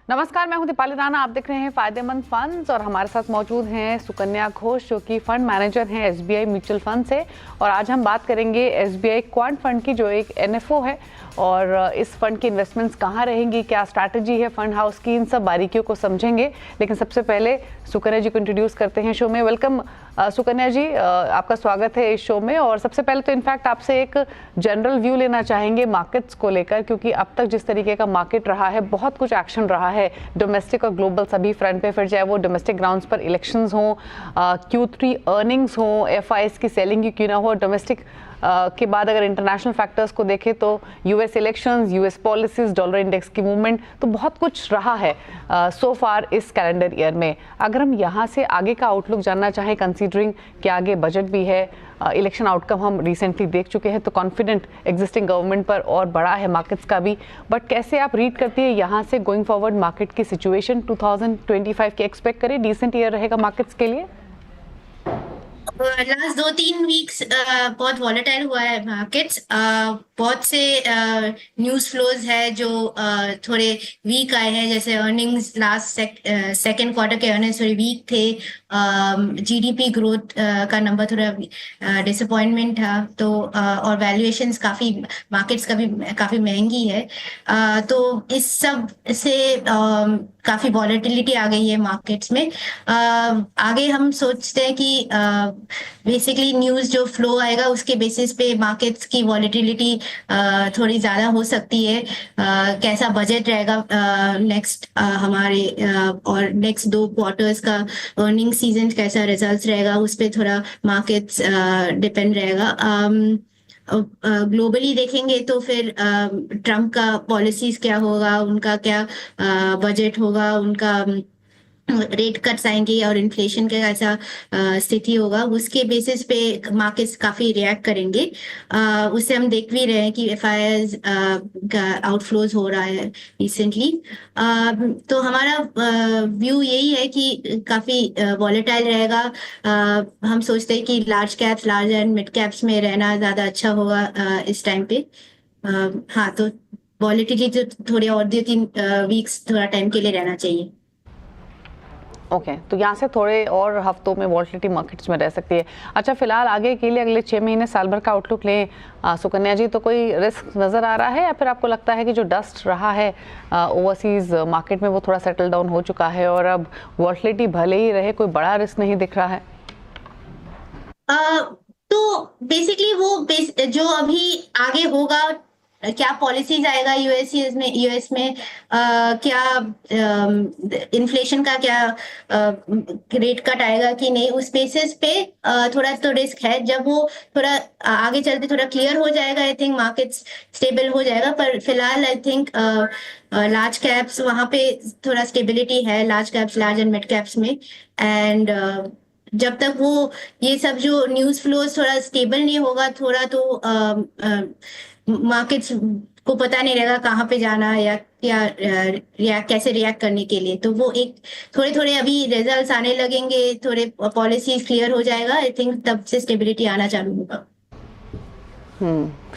नमस्कार, मैं हूं दीपाली राणा। आप देख रहे हैं फायदेमंद फंड्स और हमारे साथ मौजूद हैं सुकन्या घोष जो कि फंड मैनेजर हैं एसबीआई म्यूचुअल फंड से। और आज हम बात करेंगे एसबीआई क्वांट फंड की जो एक एनएफओ है और इस फंड की इन्वेस्टमेंट्स कहाँ रहेंगी, क्या स्ट्रैटेजी है फंड हाउस की, इन सब बारीकियों को समझेंगे। लेकिन सबसे पहले सुकन्या जी को इंट्रोड्यूस करते हैं शो में। वेलकम सुकन्या जी, आपका स्वागत है इस शो में। और सबसे पहले तो इनफैक्ट आपसे एक जनरल व्यू लेना चाहेंगे मार्केट्स को लेकर, क्योंकि अब तक जिस तरीके का मार्केट रहा है, बहुत कुछ एक्शन रहा है डोमेस्टिक और ग्लोबल सभी फ्रंट पे, फिर चाहे वो डोमेस्टिक ग्राउंड्स पर इलेक्शंस हो, Q3 अर्निंग्स हो, एफआईएस की सेलिंग की क्यों ना हो, डोमेस्टिक के बाद अगर इंटरनेशनल फैक्टर्स को देखें तो US elections, US policies, dollar index की मूवमेंट, तो बहुत कुछ रहा है सो फार इस कैलेंडर ईयर में। अगर हम यहाँ से आगे का आउटलुक जानना चाहें, कंसीडरिंग कि आगे बजट भी है, इलेक्शन आउटकम हम रिसेंटली देख चुके हैं, तो कॉन्फिडेंट एग्जिस्टिंग गवर्नमेंट पर और बड़ा है मार्केट्स का भी। बट कैसे आप रीड करती है यहाँ से गोइंग फॉरवर्ड मार्केट की सिचुएशन? 2025 की एक्सपेक्ट करें डिसेंट ईयर रहेगा मार्केट्स के लिए? लास्ट 2-3 वीक्स बहुत वॉलेटाइल हुआ है मार्केट्स। बहुत से न्यूज फ्लोज है जो थोड़े वीक आए हैं, जैसे अर्निंग्स लास्ट सेकेंड क्वार्टर के अर्निंग्स थोड़े वीक थे। जीडीपी ग्रोथ का नंबर थोड़ा डिसअपॉइंटमेंट था, तो और वैल्यूएशंस काफी मार्केट्स का भी काफी महंगी है। तो इस सब से काफी वॉलेटिलिटी आ गई है मार्केट्स में। आगे हम सोचते हैं कि बेसिकली न्यूज जो फ्लो आएगा उसके बेसिस पे मार्केट्स की वॉलेटिलिटी थोड़ी ज्यादा हो सकती है। कैसा बजट रहेगा नेक्स्ट हमारे और नेक्स्ट 2 क्वार्टर्स का अर्निंग सीजन, कैसा रिजल्ट्स रहेगा, उस पर थोड़ा मार्केट्स डिपेंड रहेगा। ग्लोबली देखेंगे तो फिर ट्रम्प का पॉलिसीज क्या होगा, उनका क्या बजट होगा, उनका रेट कट्स आएंगे और इन्फ्लेशन का कैसा स्थिति होगा, उसके बेसिस पे मार्केट्स काफी रिएक्ट करेंगे। उससे हम देख भी रहे हैं कि एफआईआईज का आउटफ्लोज हो रहा है रिसेंटली। तो हमारा व्यू यही है कि काफी वॉलेटाइल रहेगा। हम सोचते हैं कि large caps, large and mid caps में रहना ज्यादा अच्छा होगा इस टाइम पे। हाँ, तो वॉलेटिलिटी तो थोड़े और 2-3 वीक्स थोड़ा टाइम के लिए रहना चाहिए। ओके, तो यहाँ से थोड़े और हफ्तों में वॉलेटिलिटी मार्केट्स में रह सकती है। अच्छा, फिलहाल आगे के लिए अगले 6 महीने साल भर का आउटलुक लें सुकन्या जी, तो कोई रिस्क नज़र आ रहा है या फिर आपको लगता है कि जो डस्ट रहा है ओवरसीज मार्केट में वो थोड़ा सेटल डाउन हो चुका है और अब वॉलेटिलिटी भले ही रहे, कोई बड़ा रिस्क नहीं दिख रहा है? तो बेसिकली वो जो अभी आगे होगा, क्या पॉलिसीज आएगा यूएस में क्या इन्फ्लेशन का क्या रेट कट आएगा कि नहीं, उस बेसिस पे थोड़ा तो रिस्क है। जब वो थोड़ा आगे चलते थोड़ा क्लियर हो जाएगा, आई थिंक मार्केट्स स्टेबल हो जाएगा। पर फिलहाल आई थिंक लार्ज कैप्स वहां पे थोड़ा स्टेबिलिटी है, large caps, large and mid caps में। एंड जब तक वो ये सब जो न्यूज फ्लोज थोड़ा स्टेबल नहीं होगा, थोड़ा तो मार्केट्स को पता नहीं रहेगा कहाँ पे जाना या क्या कैसे रिएक्ट करने के लिए। तो वो एक थोड़े थोड़े अभी रिजल्ट्स आने लगेंगे, थोड़े पॉलिसीज क्लियर हो जाएगा, आई थिंक तब से स्टेबिलिटी आना चालू होगा।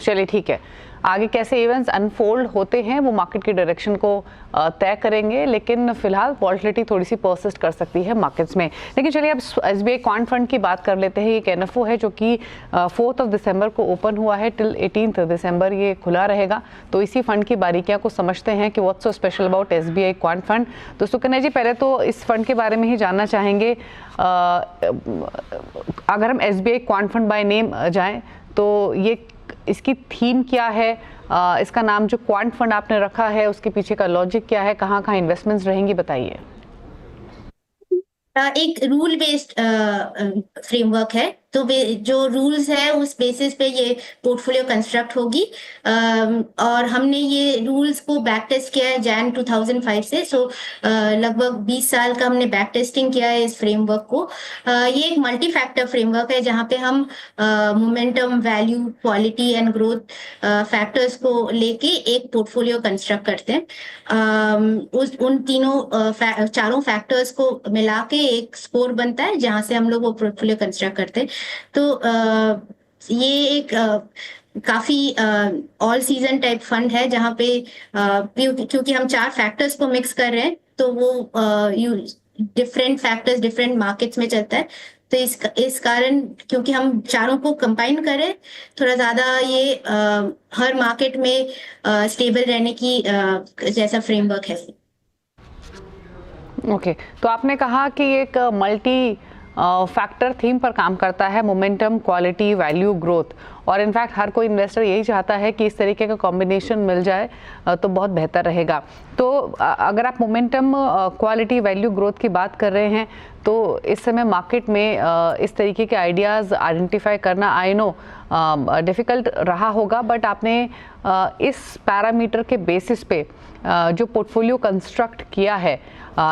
चलिए ठीक है, आगे कैसे इवेंट्स अनफोल्ड होते हैं वो मार्केट की डायरेक्शन को तय करेंगे, लेकिन फिलहाल वॉलेटिलिटी थोड़ी सी परसिस्ट कर सकती है मार्केट्स में। लेकिन चलिए अब एसबीआई क्वांट फंड की बात कर लेते हैं। एक एनएफओ है जो कि 4 दिसंबर को ओपन हुआ है, टिल 18 दिसंबर ये खुला रहेगा। तो इसी फंड की बारीकियां को समझते हैं कि what's so special about SBI quant fund. तो सुकन्या जी, पहले तो इस फंड के बारे में ही जानना चाहेंगे। अगर हम SBI quant fund by name जाएं तो ये इसकी थीम क्या है, इसका नाम जो क्वांट फंड आपने रखा है उसके पीछे का लॉजिक क्या है, कहाँ कहाँ इन्वेस्टमेंट्स रहेंगी, बताइए। एक रूल बेस्ड फ्रेमवर्क है, तो जो रूल्स है उस बेसिस पे ये पोर्टफोलियो कंस्ट्रक्ट होगी। और हमने ये रूल्स को बैक टेस्ट किया है जैन 2005 से। सो लगभग 20 साल का हमने बैक टेस्टिंग किया है इस फ्रेमवर्क को। ये एक मल्टी फैक्टर फ्रेमवर्क है जहाँ पे हम momentum, value, quality and growth factors को लेके एक पोर्टफोलियो कंस्ट्रक्ट करते हैं। उन तीनों चारों फैक्टर्स को मिला के एक स्कोर बनता है जहां से हम लोग वो पोर्टफोलियो कंस्ट्रक्ट करते हैं। तो ये एक काफी ऑल सीजन टाइप फंड है जहां पे क्योंकि हम 4 फैक्टर्स को मिक्स कर रहे हैं, तो वो डिफरेंट फैक्टर्स डिफरेंट मार्केट्स में चलता है। तो इस कारण क्योंकि हम चारों को कंबाइन करें, थोड़ा ज्यादा ये हर मार्केट में स्टेबल रहने की जैसा फ्रेमवर्क है। ओके, तो आपने कहा कि एक मल्टी फैक्टर थीम पर काम करता है, मोमेंटम, क्वालिटी, वैल्यू, ग्रोथ, और इनफैक्ट हर कोई इन्वेस्टर यही चाहता है कि इस तरीके का कॉम्बिनेशन मिल जाए तो बहुत बेहतर रहेगा। तो अगर आप मोमेंटम, क्वालिटी, वैल्यू, ग्रोथ की बात कर रहे हैं तो इस समय मार्केट में इस तरीके के आइडियाज़ आइडेंटिफाई करना आई नो डिफ़िकल्ट रहा होगा, बट आपने इस पैरामीटर के बेसिस पे जो पोर्टफोलियो कंस्ट्रक्ट किया है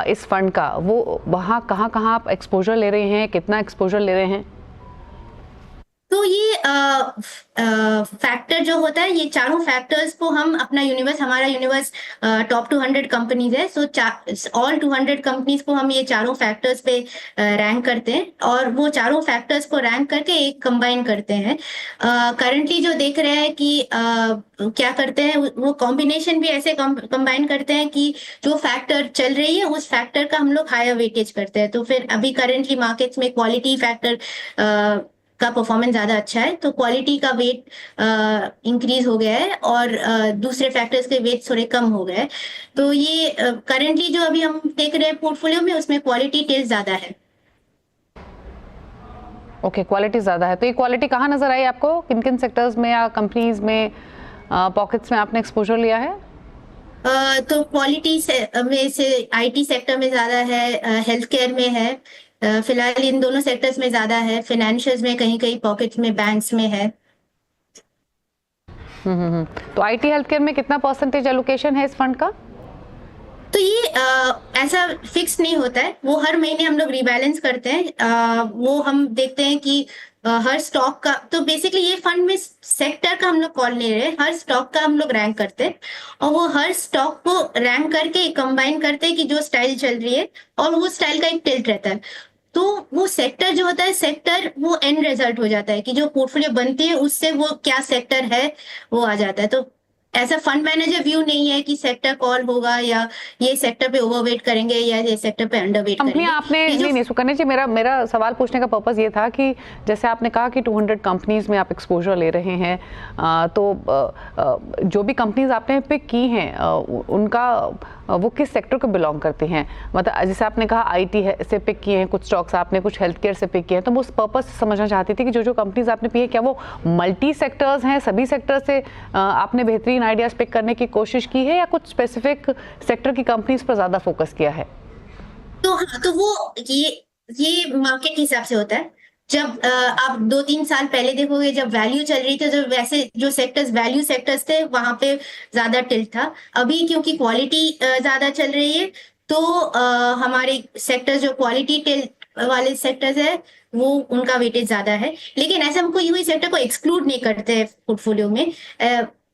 इस फंड का, वो वहाँ कहाँ कहाँ आप एक्सपोजर ले रहे हैं, कितना एक्सपोजर ले रहे हैं? तो ये फैक्टर जो होता है, ये चारों फैक्टर्स को हम अपना यूनिवर्स, हमारा यूनिवर्स टॉप 200 कंपनीज है, सो ऑल 200 कंपनीज को हम ये चारों फैक्टर्स पे रैंक करते हैं और वो चारों फैक्टर्स को रैंक करके एक कंबाइन करते हैं। करंटली जो देख रहे हैं कि क्या करते हैं, वो कॉम्बिनेशन भी ऐसे कंबाइन करते हैं कि जो फैक्टर चल रही है उस फैक्टर का हम लोग हायर वेटेज करते हैं। तो फिर अभी करेंटली मार्केट्स में क्वालिटी फैक्टर का परफॉर्मेंस ज्यादा अच्छा है, तो क्वालिटी का वेट इंक्रीज हो गया है और दूसरे फैक्टर्स के वेट थोड़े कम हो गए। तो ये करेंटली जो अभी हम देख रहे हैं पोर्टफोलियो में, उसमें क्वालिटी टिल्ट ज्यादा है। ओके, क्वालिटी ज़्यादा है। तो ये क्वालिटी कहाँ नज़र आई आपको, किन किन सेक्टर्स में या कंपनीज में, पॉकेट्स में आपने एक्सपोजर लिया है? तो क्वालिटी में से आईटी सेक्टर में ज्यादा है, हेल्थ केयर में है, फिलहाल इन दोनों सेक्टर्स में ज्यादा है, फाइनेंशियल्स में कहीं कहीं पॉकेट्स में, बैंक्स में है। तो आईटी हेल्थ केयर में कितना परसेंटेज एलोकेशन है इस फंड का? तो ये ऐसा फिक्स नहीं होता है, वो हर महीने हम लोग रिबैलेंस करते हैं। वो हम देखते हैं कि हर स्टॉक का, तो बेसिकली ये फंड में सेक्टर का हम लोग कॉल नहीं रहे, हर स्टॉक का हम लोग रैंक करते हैं और वो हर स्टॉक को रैंक करके कंबाइन करते हैं कि जो स्टाइल चल रही है और वो स्टाइल का एक टिल्ट रहता है। तो वो सेक्टर जो होता है, सेक्टर वो एंड रिजल्ट हो जाता है कि जो पोर्टफोलियो बनती है उससे वो क्या सेक्टर है वो आ जाता है। तो ऐसा फंड मैनेजर व्यू नहीं है कि सेक्टर कॉल होगा या ये सेक्टर पे ओवरवेट करेंगे या ये सेक्टर पे अंडरवेट करेंगे। कंपनी आपने नहीं सुकन्या जी, मेरा सवाल पूछने का पर्पस ये था कि जैसे आपने कहा कि 200 कंपनीज में आप एक्सपोजर ले रहे हैं, तो जो भी कंपनीज आपने पिक की हैं उनका वो किस सेक्टर को बिलोंग करती हैं? मतलब जैसे आपने कहा आईटी से पिक किए हैं कुछ स्टॉक्स, आपने कुछ हेल्थ केयर से पिक किए हैं, तो मैं उस पर्पस से समझना चाहती थी कि जो कंपनीज आपने पिक है क्या वो मल्टी सेक्टर्स हैं, सभी सेक्टर से आपने बेहतरीन आइडियाज पिक करने की कोशिश की है या कुछ स्पेसिफिक सेक्टर की कंपनीज पर ज्यादा फोकस किया है? तो हाँ, तो वो ये मार्केट के हिसाब से होता है। जब आप 2-3 साल पहले देखोगे, जब वैल्यू चल रही थी, तो वैसे जो सेक्टर्स वैल्यू सेक्टर्स थे वहां पे ज्यादा टिल्ट था। अभी क्योंकि क्वालिटी ज्यादा चल रही है, तो हमारे सेक्टर्स जो क्वालिटी टिल्ट वाले सेक्टर्स है वो उनका वेटेज ज्यादा है। लेकिन ऐसा हम कोई सेक्टर को एक्सक्लूड नहीं करते पोर्टफोलियो में।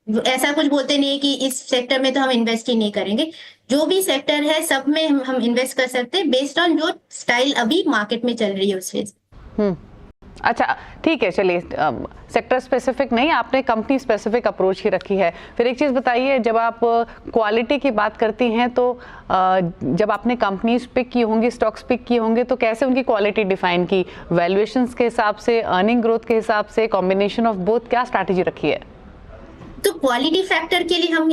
ऐसा कुछ बोलते नहीं है कि इस सेक्टर में तो हम इन्वेस्ट ही नहीं करेंगे। जो भी सेक्टर है सब में हम इन्वेस्ट कर सकते हैं बेस्ड ऑन जो स्टाइल अभी मार्केट में चल रही है उस फेज। अच्छा, ठीक है, चलिए सेक्टर स्पेसिफिक नहीं, आपने कंपनी स्पेसिफिक अप्रोच ही रखी है। फिर एक चीज़ बताइए, जब आप क्वालिटी की बात करती हैं तो जब आपने कंपनीज पिक की होंगी, स्टॉक्स पिक किए होंगे, तो कैसे उनकी क्वालिटी डिफाइन की? वैल्यूएशंस के हिसाब से, अर्निंग ग्रोथ के हिसाब से, कॉम्बिनेशन ऑफ बोथ, क्या स्ट्रैटेजी रखी है? तो क्वालिटी फैक्टर के लिए हम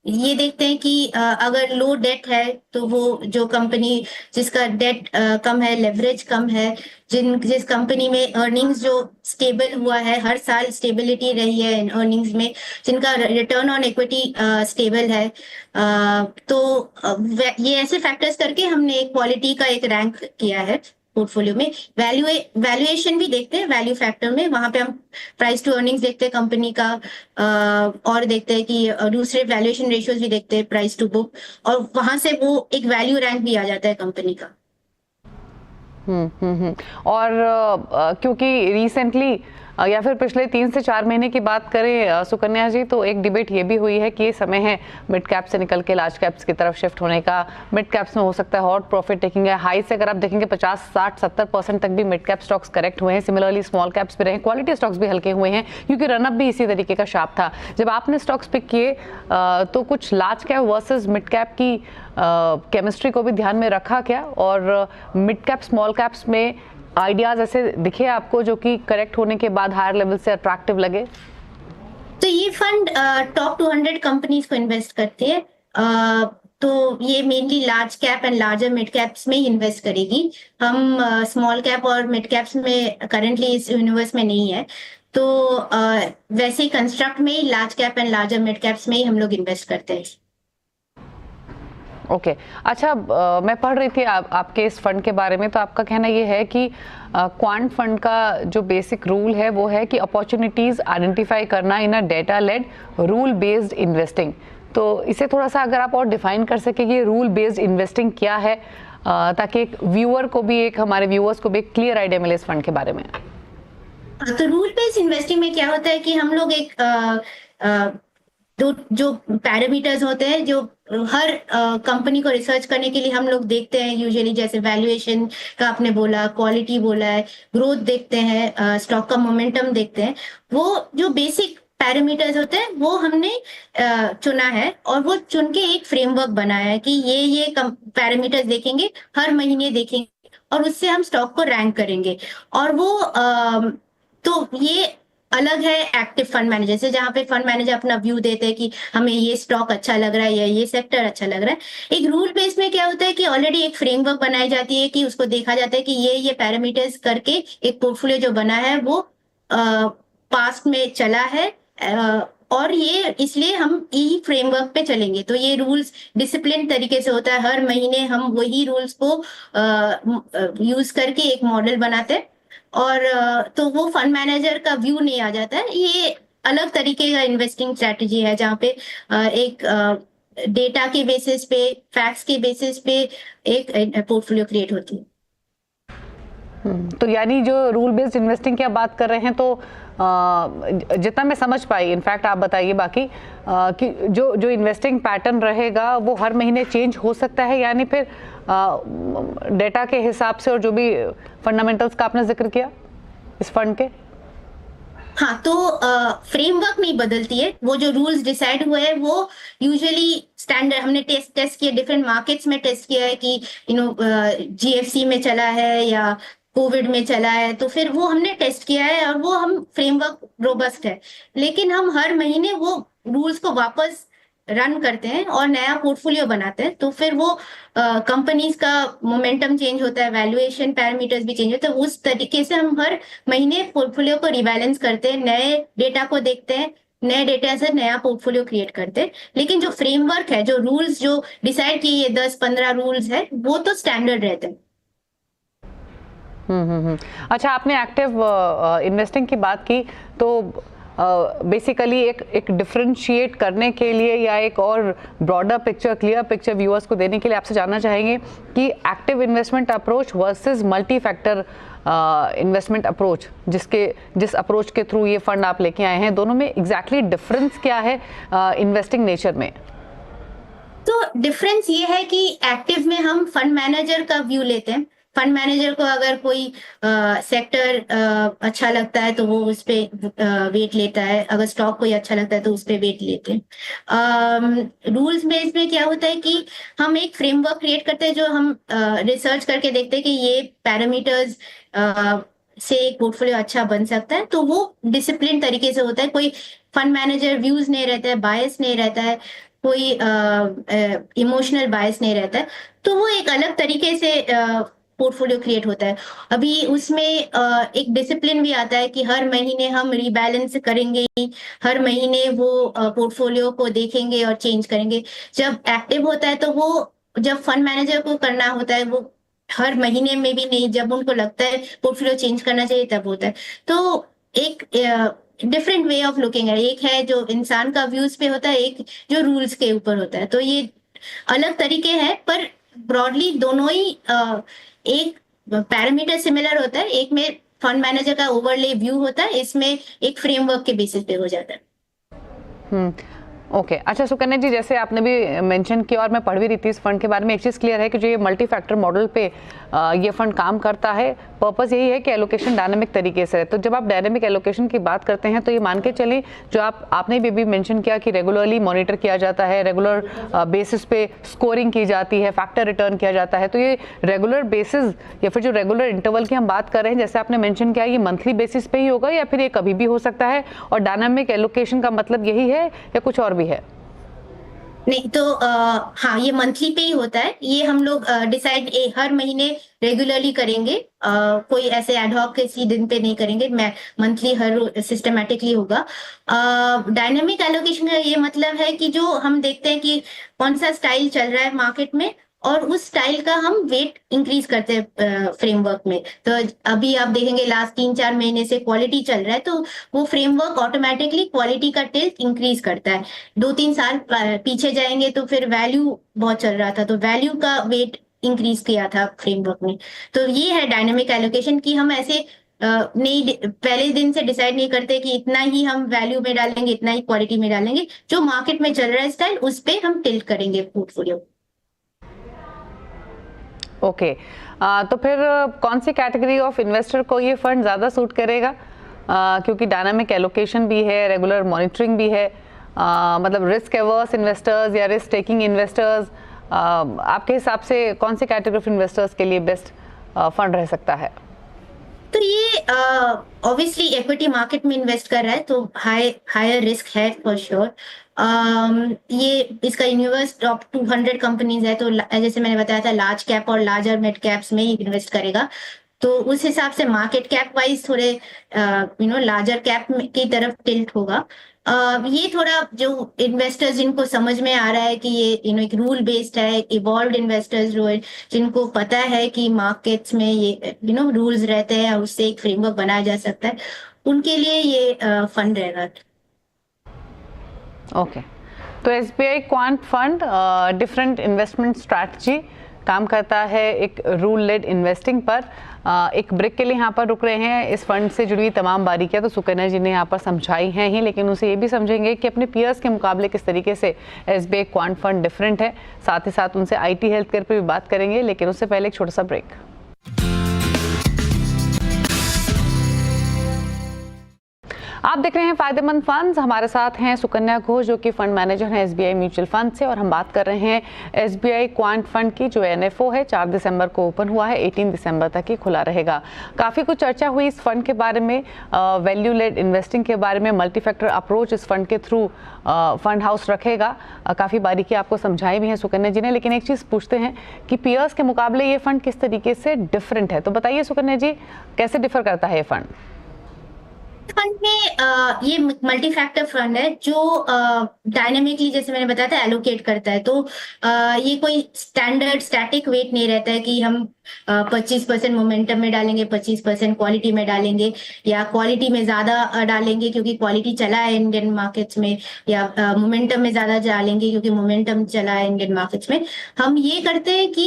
ये देखते हैं कि अगर लो डेट है तो वो जो कंपनी जिसका डेट कम है, लेवरेज कम है, जिस कंपनी में अर्निंग्स जो स्टेबल हुआ है, हर साल स्टेबिलिटी रही है अर्निंग्स में, जिनका रिटर्न ऑन इक्विटी स्टेबल है, तो ये ऐसे फैक्टर्स करके हमने एक क्वालिटी का एक रैंक किया है पोर्टफोलियो में। वैल्यूएशन भी देखते हैं वैल्यू फैक्टर में, वहां पे हम प्राइस टू अर्निंग्स देखते हैं कंपनी का, और देखते हैं कि दूसरे वैल्यूएशन रेशियोज भी देखते हैं, प्राइस टू बुक, और वहां से वो एक वैल्यू रैंक भी आ जाता है कंपनी का। और क्योंकि रिसेंटली या फिर पिछले 3 से 4 महीने की बात करें सुकन्या जी, तो एक डिबेट ये भी हुई है कि ये समय है मिड कैप से निकल के लार्ज कैप्स की तरफ शिफ्ट होने का। मिड कैप्स में हो सकता है हॉट प्रॉफिट टेकिंग है, हाई से अगर आप देखेंगे 50, 60, 70% तक भी मिड कैप स्टॉक्स करेक्ट हुए हैं। सिमिलरली स्मॉल कैप्स भी रहे, क्वालिटी स्टॉक्स भी हल्के हुए हैं क्योंकि रनअप भी इसी तरीके का शार्प था। जब आपने स्टॉक्स पिक किए तो कुछ large cap versus mid cap की केमिस्ट्री को भी ध्यान में रखा क्या, और मिड कैप स्मॉल कैप्स में आइडियाज ऐसे दिखे आपको जो कि करेक्ट होने के बाद हायर लेवल से अट्रैक्टिव लगे? तो ये फंड टॉप 200 कंपनीज को इन्वेस्ट करती है। तो ये mainly large cap and larger mid caps में ही इन्वेस्ट करेगी। हम स्मॉल कैप और मिड कैप्स में करंटली इस यूनिवर्स में नहीं है। तो वैसे ही कंस्ट्रक्ट में ही large cap and larger mid caps में ही हम लोग इन्वेस्ट करते हैं। ओके अच्छा, मैं पढ़ रही थी आपके इस फंड के बारे में, तो आपका कहना ये है कि क्वांट फंड का जो बेसिक रूल है वो है कि अपॉर्चुनिटीज आइडेंटिफाई करना in a data led rule based investing. तो इसे थोड़ा सा अगर आप और डिफाइन कर सके कि रूल बेस्ड इन्वेस्टिंग क्या है, ताकि एक व्यूअर को भी, एक हमारे व्यूअर्स को भी एक क्लियर आइडिया मिले इस फंड के बारे में। तो रूल बेस्ड इन्वेस्टिंग में क्या होता है कि हम लोग एक जो पैरामीटर्स होते हैं जो हर कंपनी को रिसर्च करने के लिए हम लोग देखते हैं यूजुअली, जैसे वैल्यूएशन का आपने बोला, क्वालिटी बोला है, ग्रोथ देखते हैं, स्टॉक का मोमेंटम देखते हैं। वो जो बेसिक पैरामीटर्स होते हैं वो हमने चुना है और वो चुन के एक फ्रेमवर्क बनाया है कि ये पैरामीटर्स देखेंगे, हर महीने देखेंगे और उससे हम स्टॉक को रैंक करेंगे। और वो तो ये अलग है एक्टिव फंड मैनेजर से, जहां पे फंड मैनेजर अपना व्यू देते हैं कि हमें ये स्टॉक अच्छा लग रहा है या ये सेक्टर अच्छा लग रहा है। एक रूल बेस में क्या होता है कि ऑलरेडी एक फ्रेमवर्क बनाई जाती है कि उसको देखा जाता है कि ये पैरामीटर्स करके एक पोर्टफोलियो जो बना है वो पास्ट में चला है, और ये इसलिए हम यही फ्रेमवर्क पे चलेंगे। तो ये रूल्स डिसिप्लिन तरीके से होता है, हर महीने हम वही रूल्स को यूज करके एक मॉडल बनाते हैं और तो वो फंड मैनेजर का व्यू नहीं आ जाता है। ये अलग तरीके का इन्वेस्टिंग स्ट्रेटजी है जहाँ पे एक डेटा के बेसिस पे, फैक्ट्स के बेसिस पे एक पोर्टफोलियो क्रिएट होती है। तो यानी जो रूल बेस्ड इन्वेस्टिंग की आप बात कर रहे हैं, तो जितना मैं समझ पाई, इनफैक्ट आप बताइए बाकी, कि जो इन्वेस्टिंग पैटर्न रहेगा वो हर महीने चेंज हो सकता है, यानी फिर डेटा के हिसाब से, और जो भी फंडामेंटल्स का आपने जिक्र किया इस फंड के। हाँ, तो फ्रेमवर्क नहीं बदलती है, वो जो रूल्स डिसाइड हुए हैं वो यूजुअली स्टैंडर्ड हमने टेस्ट किया, डिफरेंट मार्केट्स में टेस्ट किया है कि जीएफसी में चला है या कोविड में चला है, तो फिर वो हमने टेस्ट किया है और वो हम फ्रेमवर्क रोबस्ट है। लेकिन हम हर महीने वो रूल्स को वापस रन करते हैं और नया पोर्टफोलियो बनाते हैं। तो फिर वो कंपनीज का मोमेंटम चेंज होता है, वैल्यूएशन पैरामीटर्स भी चेंज होते हैं। उस तरीके से हम हर महीने पोर्टफोलियो को रिबैलेंस करते हैं, नए डेटा को देखते हैं, नए डेटा से नया पोर्टफोलियो क्रिएट करते हैं। लेकिन जो फ्रेमवर्क है, जो रूल्स जो डिसाइड किए, ये 10-15 रूल्स है, वो तो स्टैंडर्ड रहते हैं। अच्छा, आपने एक्टिव इन्वेस्टिंग की बात की, तो बेसिकली एक डिफरेंशिएट करने के लिए या एक और broader picture, clear picture viewers को देने के लिए आपसे जानना चाहेंगे कि active investment approach versus multi factor investment approach, जिस अप्रोच के थ्रू ये फंड आप लेके आए हैं, दोनों में एग्जैक्टली डिफरेंस क्या है इन्वेस्टिंग नेचर में? तो डिफरेंस ये है कि एक्टिव में हम फंड मैनेजर का व्यू लेते हैं। फंड मैनेजर को अगर कोई सेक्टर अच्छा लगता है तो वो उस पे वेट लेता है, अगर स्टॉक कोई अच्छा लगता है तो उस पे वेट लेते हैं। रूल्स बेस में क्या होता है कि हम एक फ्रेमवर्क क्रिएट करते हैं, जो हम रिसर्च करके देखते हैं कि ये पैरामीटर्स से एक पोर्टफोलियो अच्छा बन सकता है। तो वो डिसिप्लिन तरीके से होता है, कोई फंड मैनेजर व्यूज नहीं रहता है, बायस नहीं रहता है, कोई इमोशनल बायस नहीं रहता है। तो वो एक अलग तरीके से पोर्टफोलियो क्रिएट होता है। अभी उसमें एक डिसिप्लिन भी आता है कि हर महीने हम रीबैलेंस करेंगे, हर महीने वो पोर्टफोलियो को देखेंगे और चेंज करेंगे। जब एक्टिव होता है तो वो, जब फंड मैनेजर को करना होता है, वो हर महीने में भी नहीं, जब उनको लगता है पोर्टफोलियो चेंज करना चाहिए तब होता है। तो एक डिफरेंट वे ऑफ लुकिंग है, एक है जो इंसान का व्यूज पे होता है, एक जो रूल्स के ऊपर होता है। तो ये अलग तरीके हैं, पर ब्रॉडली दोनों ही एक पैरामीटर सिमिलर होता है, एक में फंड मैनेजर का ओवरले व्यू होता है, इसमें एक फ्रेमवर्क के बेसिस पे हो जाता है। ओके अच्छा सुकन्या जी, जैसे आपने भी मेंशन किया और मैं पढ़ भी रही थी इस फंड के बारे में, एक चीज़ क्लियर है कि जो ये मल्टी फैक्टर मॉडल पे ये फंड काम करता है, पर्पस यही है कि एलोकेशन डायनामिक तरीके से है। तो जब आप डायनामिक एलोकेशन की बात करते हैं तो ये मान के चलिए जो आपने भी मेंशन किया कि रेगुलरली मॉनिटर किया जाता है, रेगुलर बेसिस पे स्कोरिंग की जाती है, फैक्टर रिटर्न किया जाता है। तो ये रेगुलर बेसिस या फिर जो रेगुलर इंटरवल की हम बात कर रहे हैं, जैसे आपने मेंशन किया, ये मंथली बेसिस पे ही होगा या फिर ये कभी भी हो सकता है? और डायनामिक एलोकेशन का मतलब यही है या कुछ और भी है? नहीं तो हाँ, ये मंथली पे ही होता है। ये हम लोग डिसाइड हर महीने रेगुलरली करेंगे, कोई ऐसे एडहॉक किसी दिन पे नहीं करेंगे। मैं मंथली हर सिस्टमेटिकली होगा। डायनामिक एलोकेशन का ये मतलब है कि जो हम देखते हैं कि कौन सा स्टाइल चल रहा है मार्केट में, और उस स्टाइल का हम वेट इंक्रीज करते हैं फ्रेमवर्क में। तो अभी आप देखेंगे लास्ट 3-4 महीने से क्वालिटी चल रहा है, तो वो फ्रेमवर्क ऑटोमेटिकली क्वालिटी का टिल्ट इंक्रीज करता है। 2-3 साल पीछे जाएंगे तो फिर वैल्यू बहुत चल रहा था, तो वैल्यू का वेट इंक्रीज किया था फ्रेमवर्क में। तो ये है डायनेमिक एलोकेशन की हम ऐसे नहीं पहले दिन से डिसाइड नहीं करते कि इतना ही हम वैल्यू में डालेंगे, इतना ही क्वालिटी में डालेंगे। जो मार्केट में चल रहा है स्टाइल, उस पे हम टिल्ट करेंगे पोर्टफोलियो। ओके तो फिर कौन सी कैटेगरी ऑफ इन्वेस्टर को ये फंड ज़्यादा सूट करेगा? क्योंकि डायनामिक एलोकेशन भी है, रेगुलर मॉनिटरिंग भी है, मतलब रिस्क एवर्स इन्वेस्टर्स या रिस्क टेकिंग इन्वेस्टर्स, आपके हिसाब से कौन सी कैटेगरी ऑफ इन्वेस्टर्स के लिए बेस्ट फंड रह सकता है? तो ये ऑब्वियसली इक्विटी मार्केट में इन्वेस्ट कर रहा है तो हायर रिस्क है फॉर श्योर। ये इसका यूनिवर्स टॉप 200 कंपनीज है, तो जैसे मैंने बताया था लार्ज कैप और लार्जर मिड कैप्स में ही इन्वेस्ट करेगा। तो उस हिसाब से मार्केट कैप वाइज थोड़े लार्जर कैप की तरफ टिल्ट होगा। ये थोड़ा जो इन्वेस्टर्स जिनको समझ में आ रहा है कि ये एक रूल बेस्ड है, इवॉल्व्ड इन्वेस्टर्स जो है, जिनको पता है कि मार्केट्स में ये रूल्स रहते हैं और उससे एक फ्रेमवर्क बनाया जा सकता है, उनके लिए ये फंड रहेगा। ओके तो SBI quant fund different investment strategy काम करता है एक रूल लेड इन्वेस्टिंग पर। एक ब्रेक के लिए यहाँ पर रुक रहे हैं। इस फंड से जुड़ी हुई तमाम बारीकियां तो सुकन्या जी ने यहाँ पर समझाई हैं ही, लेकिन उसे ये भी समझेंगे कि अपने पीयर्स के मुकाबले किस तरीके से एसबीआई क्वांट फंड डिफरेंट है। साथ ही साथ उनसे आईटी हेल्थ केयर पर भी बात करेंगे, लेकिन उससे पहले एक छोटा सा ब्रेक। आप देख रहे हैं फायदेमंद फंड्स, हमारे साथ हैं सुकन्या घोष जो कि फंड मैनेजर हैं एसबीआई म्यूचुअल फंड से, और हम बात कर रहे हैं एसबीआई क्वांट फंड की जो एनएफओ है 4 दिसंबर को ओपन हुआ है, 18 दिसंबर तक ही खुला रहेगा। काफ़ी कुछ चर्चा हुई इस फंड के बारे में, वैल्यू लेड इन्वेस्टिंग के बारे में, मल्टी फैक्टर अप्रोच इस फंड के थ्रू फंड हाउस रखेगा। काफ़ी बारीकी आपको समझाई भी है सुकन्या जी ने, लेकिन एक चीज़ पूछते हैं कि पीयर्स के मुकाबले ये फंड किस तरीके से डिफरेंट है, तो बताइए सुकन्या जी कैसे डिफर करता है ये फंड? फंड में ये मल्टी फैक्टर फंड है जो डायनेमिकली जैसे मैंने बताया था एलोकेट करता है। तो ये कोई स्टैंडर्ड स्टैटिक वेट नहीं रहता है कि हम 25% मोमेंटम में डालेंगे, 25% क्वालिटी में डालेंगे, या क्वालिटी में ज्यादा डालेंगे क्योंकि क्वालिटी चला है इंडियन मार्केट्स में, या मोमेंटम में ज्यादा डालेंगे क्योंकि मोमेंटम चला है इंडियन मार्केट्स में। हम ये करते हैं कि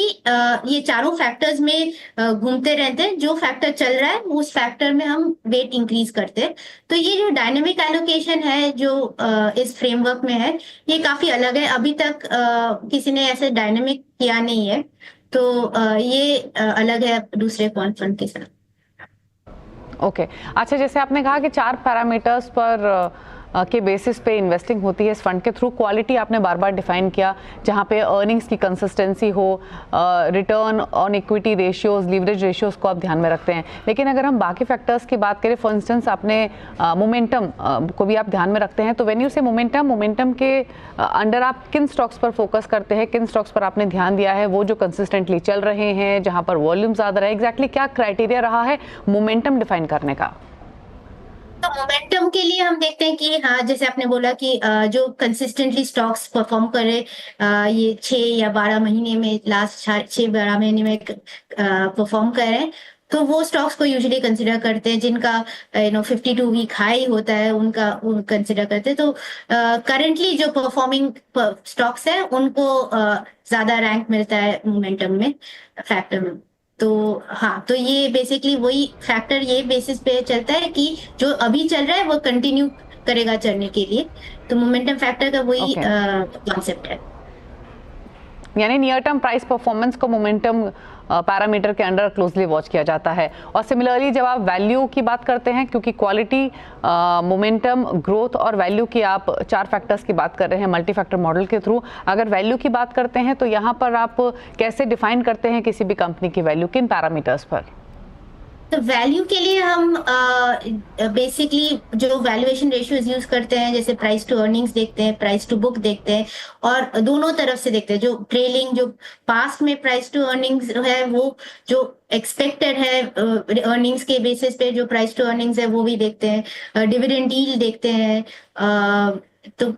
ये चारों फैक्टर्स में घूमते रहते हैं, जो फैक्टर चल रहा है उस फैक्टर में हम वेट इंक्रीज करते हैं। तो ये जो डायनेमिक एलोकेशन है जो इस फ्रेमवर्क में है, ये काफी अलग है। अभी तक किसी ने ऐसे डायनेमिक किया नहीं है, तो ये अलग है दूसरे क्वांट फंड के साथ। ओके अच्छा, जैसे आपने कहा कि 4 पैरामीटर्स पर के बेसिस पे इन्वेस्टिंग होती है इस फंड के थ्रू। क्वालिटी आपने बार बार डिफाइन किया, जहाँ पे अर्निंग्स की कंसिस्टेंसी हो, return on equity ratios, leverage ratios को आप ध्यान में रखते हैं। लेकिन अगर हम बाकी फैक्टर्स की बात करें, फॉर इंस्टेंस आपने मोमेंटम को भी आप ध्यान में रखते हैं, तो व्हेन यू से मोमेंटम के अंडर आप किन स्टॉक्स पर फोकस करते हैं, किन स्टॉक्स पर आपने ध्यान दिया है, वो जो कंसिस्टेंटली चल रहे हैं, जहाँ पर वॉल्यूम ज़्यादा रहे, एग्जैक्टली क्या क्राइटेरिया रहा है मोमेंटम डिफाइन करने का? तो मोमेंटम के लिए हम देखते हैं कि हाँ, जैसे आपने बोला कि जो कंसिस्टेंटली स्टॉक्स परफॉर्म करे, ये 6 या 12 महीने में, लास्ट 6-12 महीने में परफॉर्म कर रहे हैं, तो वो स्टॉक्स को यूजुअली कंसिडर करते हैं। जिनका 52 वीक हाई होता है उनका कंसिडर करते हैं। तो करंटली जो परफॉर्मिंग स्टॉक्स है उनको ज्यादा रैंक मिलता है मोमेंटम में, फैक्टर में। तो हाँ, तो ये बेसिकली वही फैक्टर ये बेसिस पे चलता है कि जो अभी चल रहा है वो कंटिन्यू करेगा चलने के लिए, तो मोमेंटम फैक्टर का वही ओके, कॉन्सेप्ट है। यानी नियर टर्म प्राइस परफॉर्मेंस को मोमेंटम पैरामीटर के अंडर क्लोजली वॉच किया जाता है। और सिमिलरली जब आप वैल्यू की बात करते हैं, क्योंकि क्वालिटी, मोमेंटम, ग्रोथ और वैल्यू की आप 4 फैक्टर्स की बात कर रहे हैं मल्टी फैक्टर मॉडल के थ्रू, अगर वैल्यू की बात करते हैं तो यहाँ पर आप कैसे डिफाइन करते हैं किसी भी कंपनी की वैल्यू, किन पैरामीटर्स पर? तो वैल्यू के लिए हम बेसिकली जो वैल्यूएशन रेशियोज यूज करते हैं, जैसे प्राइस टू अर्निंग्स देखते हैं, प्राइस टू बुक देखते हैं, और दोनों तरफ से देखते हैं। जो ट्रेलिंग, जो पास्ट में प्राइस टू अर्निंग्स है, वो जो एक्सपेक्टेड है अर्निंग्स के बेसिस पे जो प्राइस टू अर्निंग्स है वो भी देखते हैं, डिविडेंड यील्ड देखते हैं, तो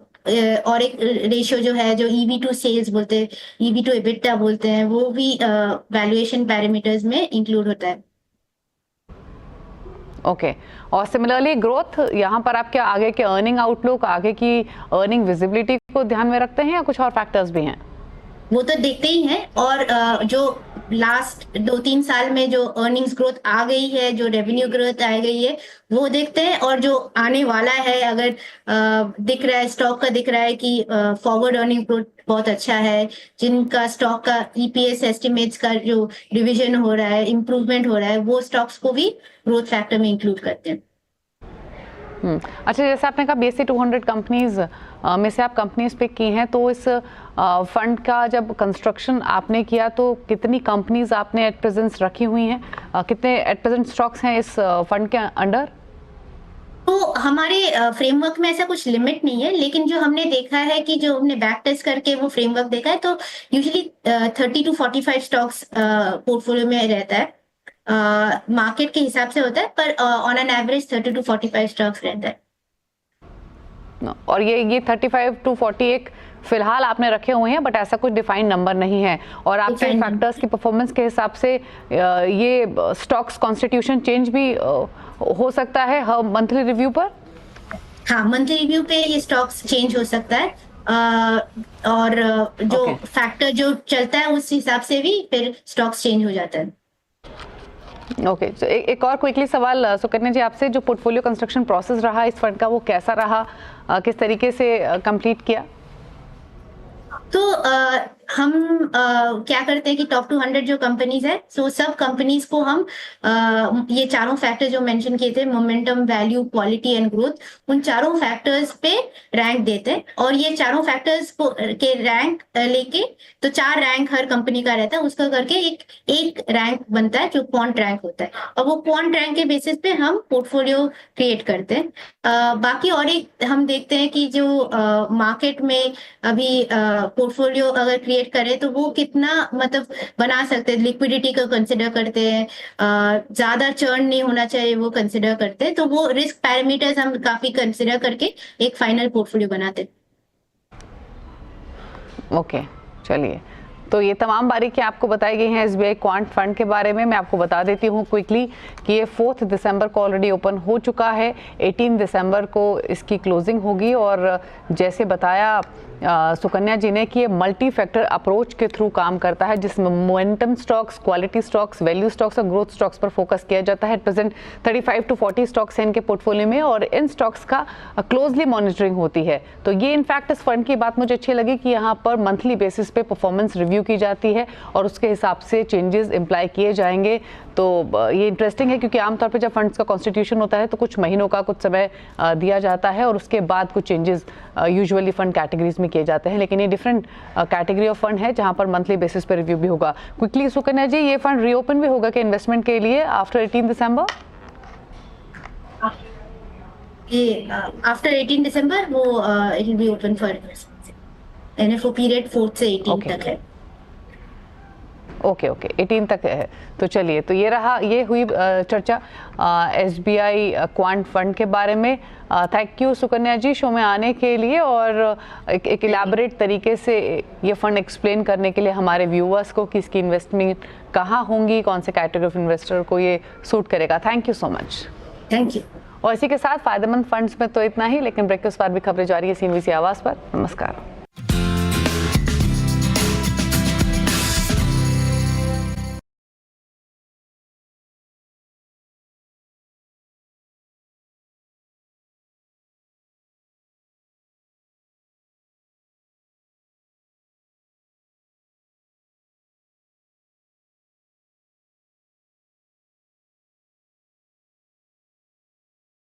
और एक रेशियो जो है, जो ईवी टू सेल्स बोलते हैं, ईवी टू एबिटा बोलते हैं, वो भी वैल्यूएशन पैरामीटर्स में इंक्लूड होता है। ओके, और सिमिलरली ग्रोथ, यहाँ पर आप क्या आगे के अर्निंग आउटलुक, आगे की अर्निंग विजिबिलिटी को ध्यान में रखते हैं या कुछ और फैक्टर्स भी हैं? वो तो देखते ही हैं, और जो लास्ट 2-3 साल में जो अर्निंग्स ग्रोथ आ गई है, जो रेवेन्यू ग्रोथ आ गई है, वो देखते हैं। और जो आने वाला है, अगर दिख रहा है, स्टॉक का दिख रहा है कि फॉरवर्ड अर्निंग ग्रोथ बहुत अच्छा है, जिनका स्टॉक का ईपीएस एस्टिमेट्स का जो रिवीजन हो रहा है, इम्प्रूवमेंट हो रहा है, वो स्टॉक्स को भी ग्रोथ फैक्टर में इंक्लूड करते हैं। अच्छा, जैसे आपने कहा BSE 200 कंपनीज में से आप कंपनीज पिक की हैं, तो इस फंड का जब कंस्ट्रक्शन आपने किया तो कितनी कंपनीज आपने एट प्रेजेंट रखी हुई हैं, कितने एट प्रेजेंट स्टॉक्स हैं इस फंड के अंडर? तो हमारे फ्रेमवर्क में ऐसा कुछ लिमिट नहीं है, लेकिन जो हमने देखा है कि जो हमने बैक टेस्ट करके वो फ्रेमवर्क देखा है, तो यूजुअली 30 to 45 स्टॉक्स पोर्टफोलियो में रहता है। मार्केट के हिसाब से होता है, पर on an average 30 to 45 stocks रहता है। और ये 35 to 41 फिलहाल आपने रखे हुए हैं, बट ऐसा कुछ डिफाइंड नंबर नहीं है। और आपके फैक्टर्स की परफॉर्मेंस के हिसाब से ये स्टॉक्स कॉन्स्टिट्यूशन चेंज भी हो सकता है हर मंथली रिव्यू पर? हाँ, मंथली रिव्यू पे ये स्टॉक्स चेंज हो सकता है, और जो फैक्टर जो चलता है उस हिसाब से भी फिर स्टॉक्स चेंज हो जाता है। ओके, तो एक और क्विकली सवाल सुकन्या जी आपसे, जो पोर्टफोलियो कंस्ट्रक्शन प्रोसेस रहा इस फंड का, वो कैसा रहा, किस तरीके से कंप्लीट किया? तो हम क्या करते हैं कि टॉप 200 जो कंपनीज है, सो सब कंपनीज को हम ये चारों फैक्टर जो मेंशन किए थे, momentum, value, quality and growth, उन चारों फैक्टर्स पे रैंक देते हैं। और ये चारों फैक्टर्स को के रैंक लेके, तो 4 रैंक हर कंपनी का रहता है, उसका करके एक रैंक बनता है जो क्वांट रैंक होता है, और वो क्वांट रैंक के बेसिस पे हम पोर्टफोलियो क्रिएट करते हैं। बाकी और एक हम देखते हैं कि जो मार्केट में अभी पोर्टफोलियो अगर क्रिएट करें तो वो कितना मतलब बना सकते हैं, लिक्विडिटी को कंसिडर करते हैं, ज्यादा चर्न नहीं होना चाहिए वो कंसिडर करते हैं, तो वो रिस्क पैरामीटर्स हम काफी कंसिडर करके एक फाइनल पोर्टफोलियो बनाते हैं। ओके, चलिए, तो ये तमाम बारीकियां आपको बताई गई हैं SBI क्वांट फंड के बारे में। मैं आपको बता देती हूँ क्विकली कि ये 4 दिसंबर को ऑलरेडी ओपन हो चुका है, 18 दिसंबर को इसकी क्लोजिंग होगी। और जैसे बताया सुकन्या जी ने कि ये मल्टी फैक्टर अप्रोच के थ्रू काम करता है, जिसमें momentum stocks, quality stocks, value stocks और ग्रोथ स्टॉक्स पर फोकस किया जाता है। प्रेजेंट 35 to 40 स्टॉक्स हैं इनके पोर्टफोलियो में, और इन स्टॉक्स का क्लोजली मॉनिटरिंग होती है। तो ये इनफैक्ट इस फंड की बात मुझे अच्छी लगी कि यहाँ पर मंथली बेसिस पे परफॉर्मेंस रिव्यू की जाती है और उसके हिसाब से चेंजेस इम्प्लाई किए जाएंगे। तो ये इंटरेस्टिंग है, क्योंकि आमतौर पे जब फंड्स का कॉन्स्टिट्यूशन होता है तो कुछ महीनों का कुछ समय दिया जाता है और उसके बाद कुछ चेंजेस यूजुअली फंड कैटेगरीज में किए जाते हैं। लेकिन ये डिफरेंट कैटेगरी ऑफ फंड है जहां पर मंथली बेसिस पे रिव्यू भी होगा। क्विकली सुकन्या जी, ये फंड रीओपन भी होगा कि इन्वेस्टमेंट के लिए आफ्टर 18 दिसंबर? ये आफ्टर 18 दिसंबर वो it will be open for NFO period 4 से 18 तक है। ओके, 18 तक है। तो चलिए, तो ये हुई चर्चा SBI क्वांट फंड के बारे में। Thank you Sukanya ji show में आने के लिए और एक इलैबोरेट तरीके से ये फंड एक्सप्लेन करने के लिए हमारे व्यूअर्स को कि इसकी इन्वेस्टमेंट कहाँ होंगी, कौन से कैटेगरी ऑफ इन्वेस्टर को ये सूट करेगा। Thank you so much. Thank you. और इसी के साथ फायदेमंद फंड्स में तो इतना ही, लेकिन ब्रेक के उस पार भी खबरें जारी है CNBC आवाज़ पर। नमस्कार।